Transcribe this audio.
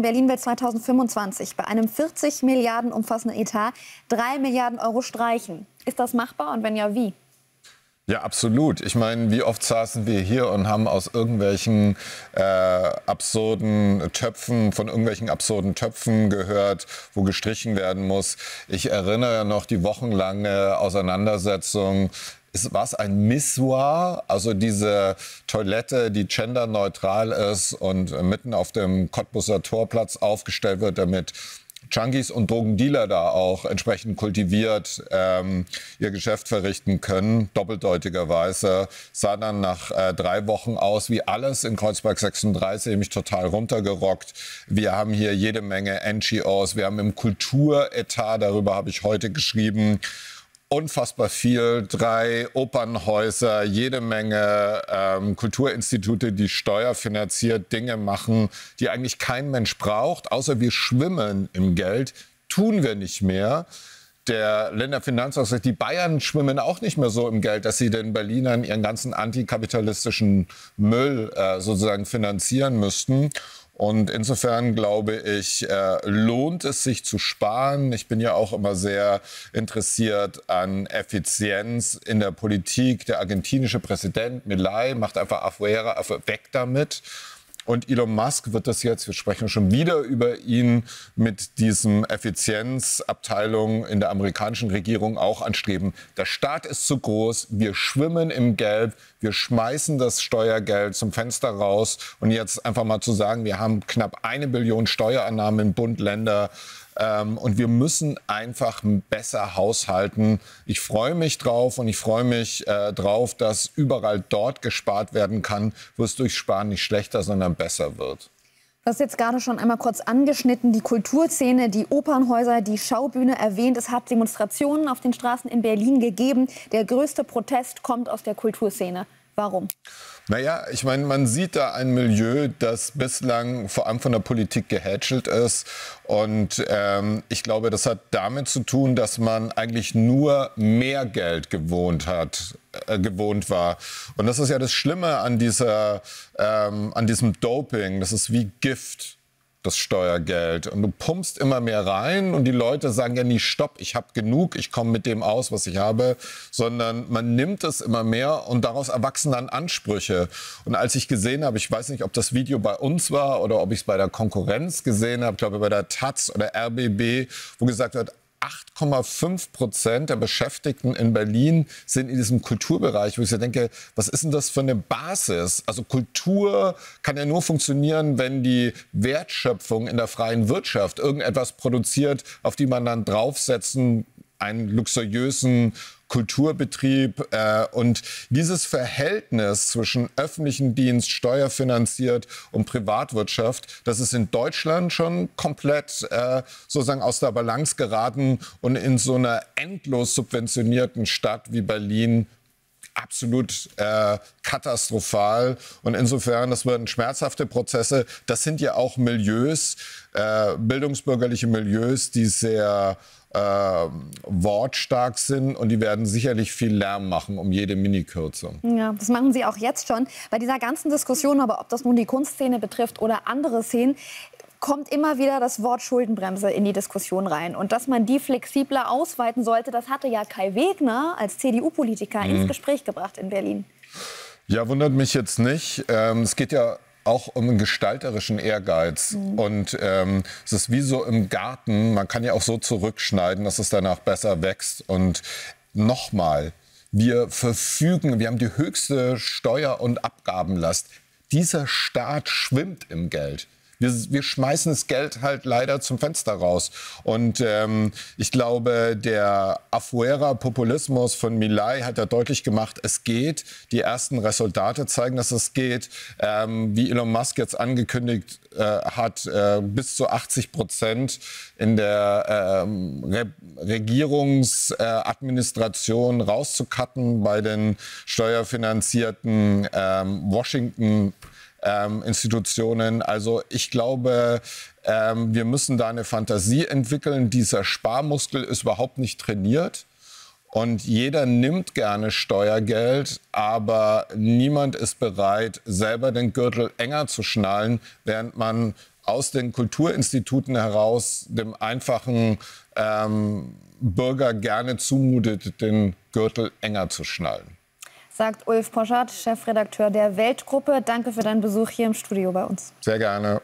Berlin will 2025 bei einem 40 Milliarden umfassenden Etat 3 Milliarden Euro streichen. Ist das machbar und wenn ja, wie? Ja, absolut. Ich meine, wie oft saßen wir hier und haben aus irgendwelchen absurden Töpfen gehört, wo gestrichen werden muss. Ich erinnere noch die wochenlange Auseinandersetzung. War es ein Missoir, also diese Toilette, die genderneutral ist und mitten auf dem Cottbusser Torplatz aufgestellt wird, damit Junkies und Drogendealer da auch entsprechend kultiviert ihr Geschäft verrichten können, doppeldeutigerweise. Sah dann nach 3 Wochen aus wie alles in Kreuzberg 36, nämlich total runtergerockt. Wir haben hier jede Menge NGOs, wir haben im Kulturetat, darüber habe ich heute geschrieben, unfassbar viel, 3 Opernhäuser, jede Menge Kulturinstitute, die steuerfinanziert Dinge machen, die eigentlich kein Mensch braucht, außer wir schwimmen im Geld, tun wir nicht mehr. Der Länderfinanzausgleich, die Bayern schwimmen auch nicht mehr so im Geld, dass sie den Berlinern ihren ganzen antikapitalistischen Müll sozusagen finanzieren müssten. Und insofern glaube ich, lohnt es sich zu sparen. Ich bin ja auch immer sehr interessiert an Effizienz in der Politik. Der argentinische Präsident Milei macht einfach Afuera, weg damit. Und Elon Musk wird das jetzt, wir sprechen schon wieder über ihn, mit diesem Effizienzabteilung in der amerikanischen Regierung auch anstreben. Der Staat ist zu groß, wir schwimmen im Geld, wir schmeißen das Steuergeld zum Fenster raus. Und jetzt einfach mal zu sagen, wir haben knapp 1 Billion Steuereinnahmen in Bund, Länder. Und wir müssen einfach besser haushalten. Ich freue mich drauf und ich freue mich drauf, dass überall dort gespart werden kann, wo es durch Sparen nicht schlechter, sondern besser wird. Du hast jetzt gerade schon einmal kurz angeschnitten, die Kulturszene, die Opernhäuser, die Schaubühne erwähnt. Es hat Demonstrationen auf den Straßen in Berlin gegeben. Der größte Protest kommt aus der Kulturszene. Warum? Naja, ich meine, man sieht da ein Milieu, das bislang vor allem von der Politik gehätschelt ist. Und ich glaube, das hat damit zu tun, dass man eigentlich nur mehr Geld gewohnt war. Und das ist ja das Schlimme an diesem Doping. Das ist wie Gift, das Steuergeld. Und du pumpst immer mehr rein und die Leute sagen ja nie, stopp, ich habe genug, ich komme mit dem aus, was ich habe, sondern man nimmt es immer mehr und daraus erwachsen dann Ansprüche. Und als ich gesehen habe, ich weiß nicht, ob das Video bei uns war oder ob ich es bei der Konkurrenz gesehen habe, ich glaube bei der taz oder RBB, wo gesagt wird, 8,5% der Beschäftigten in Berlin sind in diesem Kulturbereich, wo ich so denke, was ist denn das für eine Basis? Also Kultur kann ja nur funktionieren, wenn die Wertschöpfung in der freien Wirtschaft irgendetwas produziert, auf die man dann draufsetzen, einen luxuriösen Kulturbetrieb und dieses Verhältnis zwischen öffentlichem Dienst, steuerfinanziert und Privatwirtschaft, das ist in Deutschland schon komplett sozusagen aus der Balance geraten und in so einer endlos subventionierten Stadt wie Berlin absolut katastrophal. Und insofern, das werden schmerzhafte Prozesse. Das sind ja auch Milieus, bildungsbürgerliche Milieus, die sehr wortstark sind und die werden sicherlich viel Lärm machen um jede Mini-Kürzung. Ja, das machen sie auch jetzt schon. Bei dieser ganzen Diskussion, aber ob das nun die Kunstszene betrifft oder andere Szenen, kommt immer wieder das Wort Schuldenbremse in die Diskussion rein. Und dass man die flexibler ausweiten sollte, das hatte ja Kai Wegner als CDU-Politiker ins Gespräch gebracht in Berlin. Ja, wundert mich jetzt nicht. Es geht ja auch um einen gestalterischen Ehrgeiz. Und es ist wie so im Garten, man kann ja auch so zurückschneiden, dass es danach besser wächst. Und nochmal, wir haben die höchste Steuer- und Abgabenlast. Dieser Staat schwimmt im Geld. Wir schmeißen das Geld halt leider zum Fenster raus. Und ich glaube, der Afuera-Populismus von Milei hat ja deutlich gemacht, es geht. Die ersten Resultate zeigen, dass es geht. Wie Elon Musk jetzt angekündigt hat, bis zu 80% in der Regierungsadministration rauszucutten bei den steuerfinanzierten Washington Institutionen. Also ich glaube, wir müssen da eine Fantasie entwickeln. Dieser Sparmuskel ist überhaupt nicht trainiert. Und jeder nimmt gerne Steuergeld, aber niemand ist bereit, selber den Gürtel enger zu schnallen, während man aus den Kulturinstituten heraus dem einfachen Bürger gerne zumutet, den Gürtel enger zu schnallen. Sagt Ulf Poschardt, Chefredakteur der Weltgruppe. Danke für deinen Besuch hier im Studio bei uns. Sehr gerne.